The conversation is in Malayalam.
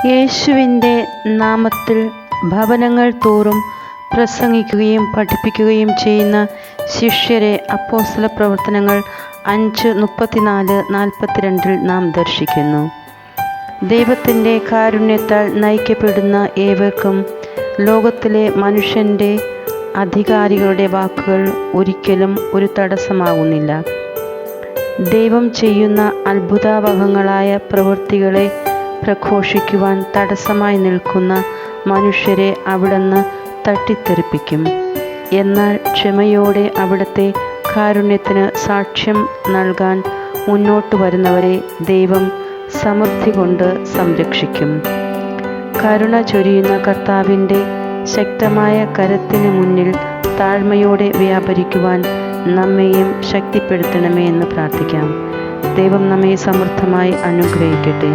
യേശുവിൻ്റെ നാമത്തിൽ ഭവനങ്ങൾ തോറും പ്രസംഗിക്കുകയും പഠിപ്പിക്കുകയും ചെയ്യുന്ന ശിഷ്യരെ അപ്പോസ്തല പ്രവർത്തനങ്ങൾ 5:34-42 നാം ദർശിക്കുന്നു. ദൈവത്തിൻ്റെ കാരുണ്യത്താൽ നയിക്കപ്പെടുന്ന ഏവർക്കും ലോകത്തിലെ മനുഷ്യൻ്റെ അധികാരികളുടെ വാക്കുകൾ ഒരിക്കലും ഒരു തടസ്സമാകുന്നില്ല. ദൈവം ചെയ്യുന്ന അത്ഭുതാവഹങ്ങളായ പ്രവൃത്തികളെ പ്രഘോഷിക്കുവാൻ തടസ്സമായി നിൽക്കുന്ന മനുഷ്യരെ അവിടുന്ന് തട്ടിത്തെറിപ്പിക്കും. എന്നാൽ ക്ഷമയോടെ അവിടുത്തെ കാരുണ്യത്തിന് സാക്ഷ്യം നൽകാൻ മുന്നോട്ട് വരുന്നവരെ ദൈവം സമൃദ്ധി കൊണ്ട് സംരക്ഷിക്കും. കരുണ ചൊരിയുന്ന കർത്താവിൻ്റെ ശക്തമായ കരത്തിന് മുന്നിൽ താഴ്മയോടെ വ്യാപരിക്കുവാൻ നമ്മെയും ശക്തിപ്പെടുത്തണമേ എന്ന് പ്രാർത്ഥിക്കാം. ദൈവം നമ്മെ സമൃദ്ധമായി അനുഗ്രഹിക്കട്ടെ.